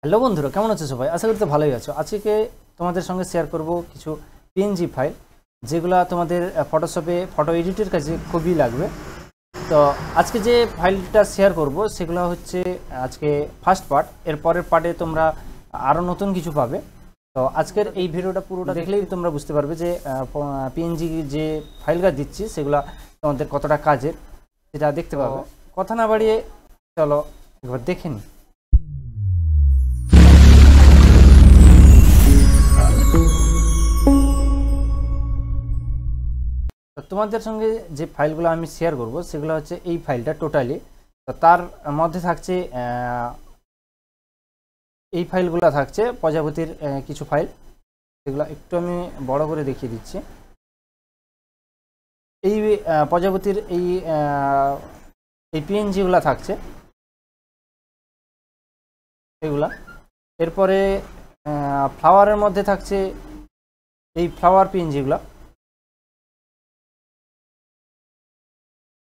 Hello বন্ধুরা, কেমন আছো সবাই? আশা করি তো ভালোই আছো। আজকে তোমাদের সঙ্গে শেয়ার করব কিছু পিএনজি ফাইল, যেগুলো তোমাদের ফটোশপে ফটো এডিটের কাজে খুবই লাগবে। তো আজকে যে ফাইলটা শেয়ার করব সেগুলো হচ্ছে আজকে ফার্স্ট পার্ট। এর পরের পার্টে তোমরা আরও নতুন কিছু পাবে। তো আজকের এই ভিডিওটা পুরোটা দেখলেই তোমরা বুঝতে পারবে যে পিএনজি যে ফাইলগুলো দিচ্ছি সেগুলো তোমাদের কতটা কাজের, সেটা দেখতে পাবে। কথা না বাড়িয়ে চলো একবার দেখে নিই। তোমাদের সঙ্গে যে ফাইলগুলো আমি শেয়ার করব সেগুলো হচ্ছে এই ফাইলটা টোটালি। তো তার মধ্যে থাকছে এই ফাইলগুলো থাকছে প্রজাপতির কিছু ফাইল, সেগুলো একটু আমি বড় করে দেখিয়ে দিচ্ছি। এই প্রজাপতির এই পিএনজিগুলো থাকছে এগুলা। এরপরে ফ্লাওয়ারের মধ্যে থাকছে এই ফ্লাওয়ার পিএনজিগুলো,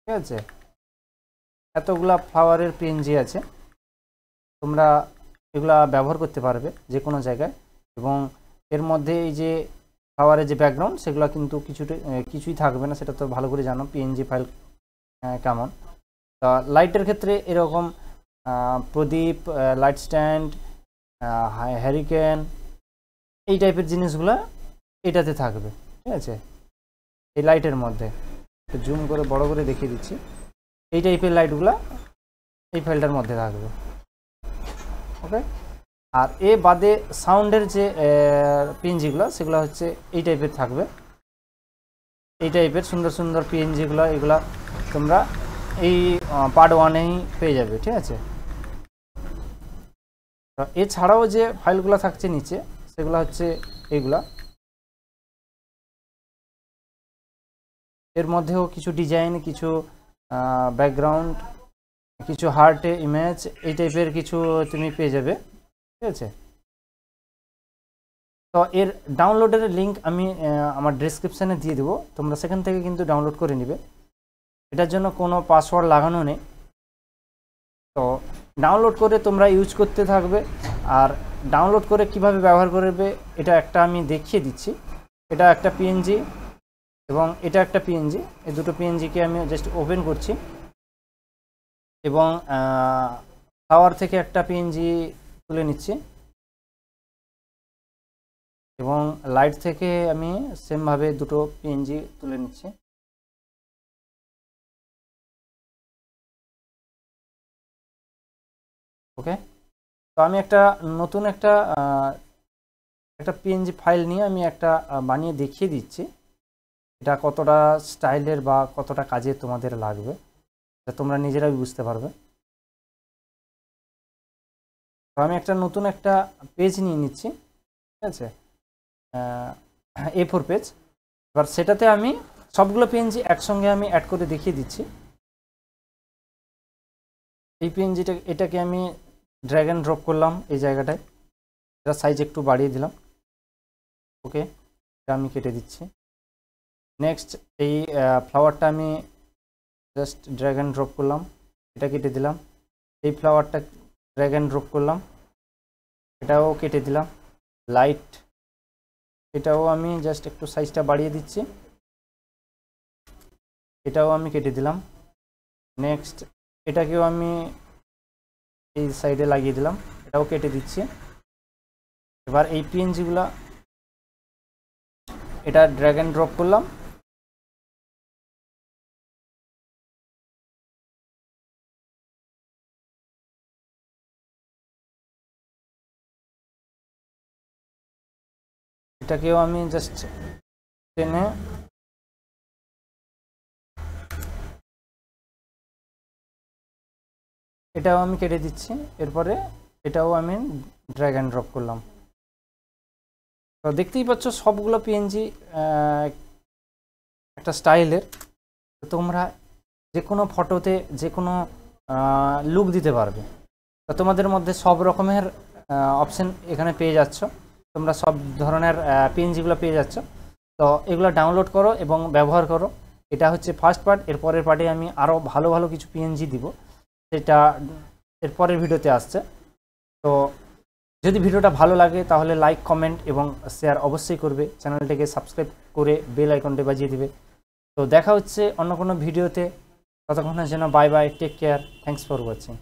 ঠিক আছে? এতগুলা ফ্লাওয়ারের পিএনজি আছে, তোমরা এগুলা ব্যবহার করতে পারবে যে কোনো জায়গায়। এবং এর মধ্যে এই যে ফ্লাওয়ারের যে ব্যাকগ্রাউন্ড সেগুলো কিন্তু কিছুই থাকবে না, সেটা তো ভালো করে জানো পিএনজি ফাইল কেমন। তা লাইটের ক্ষেত্রে এরকম প্রদীপ, লাইট স্ট্যান্ড, হ্যারিকেন, এই টাইপের জিনিসগুলো এটাতে থাকবে, ঠিক আছে? এই লাইটের মধ্যে জুম করে বড় করে দেখিয়ে দিচ্ছি। এই টাইপের লাইটগুলো এই ফাইলটার মধ্যে থাকবে, ওকে। আর এ বাদে সাউন্ডের যে পিএনজিগুলো সেগুলো হচ্ছে এই টাইপের থাকবে। এই টাইপের সুন্দর সুন্দর পিএনজিগুলো এগুলা তোমরা এই পার্ট ওয়ানেই পেয়ে যাবে, ঠিক আছে? এছাড়াও যে ফাইলগুলো থাকছে নিচে সেগুলো হচ্ছে এইগুলা। এর মধ্যেও কিছু ডিজাইন, কিছু ব্যাকগ্রাউন্ড, কিছু হার্ট ইমেজ, এই টাইপের কিছু তুমি পেয়ে যাবে, ঠিক আছে? তো এর ডাউনলোডের লিঙ্ক আমি আমার ডেসক্রিপশানে দিয়ে দেবো, তোমরা সেখান থেকে কিন্তু ডাউনলোড করে নিবে। এটার জন্য কোনো পাসওয়ার্ড লাগানো নেই। তো ডাউনলোড করে তোমরা ইউজ করতে থাকবে। আর ডাউনলোড করে কিভাবে ব্যবহার করবে এটা একটা আমি দেখিয়ে দিচ্ছি। এটা একটা পিএনজি এবং এটা একটা পিএনজি। এই দুটো পিএনজিকে আমি জাস্ট ওপেন করছি এবং ফ্লাওয়ার থেকে একটা পিএনজি তুলে নিচ্ছি এবং লাইট থেকে আমি সেমভাবে দুটো পিএনজি তুলে নিচ্ছি। ওকে, তো আমি একটা নতুন একটা পিএনজি ফাইল নিয়ে আমি একটা বানিয়ে দেখিয়ে দিচ্ছি এটা কতটা স্টাইলের বা কতটা কাজে তোমাদের লাগবে, তোমরা নিজেরাই বুঝতে পারবে। তো আমি একটা নতুন একটা পেজ নিয়ে নিচ্ছি, ঠিক আছে? A4 page. এবার সেটাতে আমি সবগুলো পিএনজি একসঙ্গে আমি অ্যাড করে দেখিয়ে দিচ্ছি। এই এটাকে আমি ড্র্যাগ অ্যান্ড ড্রপ করলাম এই জায়গাটায়, এটা সাইজ একটু বাড়িয়ে দিলাম, ওকে। এটা আমি কেটে দিচ্ছি। নেক্সট এই ফ্লাওয়ারটা আমি জাস্ট ড্র্যাগ অ্যান্ড ড্রপ করলাম, এটা কেটে দিলাম। এই ফ্লাওয়ারটা ড্র্যাগ অ্যান্ড ড্রপ করলাম, এটাও কেটে দিলাম। লাইট, এটাও আমি জাস্ট একটু সাইজটা বাড়িয়ে দিচ্ছি, এটাও আমি কেটে দিলাম। নেক্সট এটাকেও আমি এই সাইডে লাগিয়ে দিলাম, এটাও কেটে দিচ্ছি। এবার এই পিএনজিগুলো এটা ড্র্যাগ অ্যান্ড ড্রপ করলাম, এটাকেও আমি জাস্ট টেনে এটাও আমি কেটে দিচ্ছি। এরপরে এটাও আমি ড্র্যাগ অ্যান্ড ড্রপ করলাম। তো দেখতেই পাচ্ছ সবগুলো পিএনজি একটা স্টাইলের। তোমরা যে কোনো ফটোতে যে কোনো লুক দিতে পারবে। তো তোমাদের মধ্যে সব রকমের অপশন এখানে পেয়ে যাচ্ছ, তোমরা সব ধরনের পিএনজিগুলো পেয়ে যাচ্ছ। তো এগুলো ডাউনলোড করো এবং ব্যবহার করো। এটা হচ্ছে ফার্স্ট পার্ট। এরপরের পার্টে আমি আরও ভালো ভালো কিছু পিএনজি দিব, সেটা এরপরের ভিডিওতে আসছে। তো যদি ভিডিওটা ভালো লাগে তাহলে লাইক কমেন্ট এবং শেয়ার অবশ্যই করবে, চ্যানেলটিকে সাবস্ক্রাইব করে বেল আইকনটি বাজিয়ে দিবে। তো দেখা হচ্ছে অন্য কোনো ভিডিওতে, ততক্ষণের জন্য bye bye, take care, thanks for watching.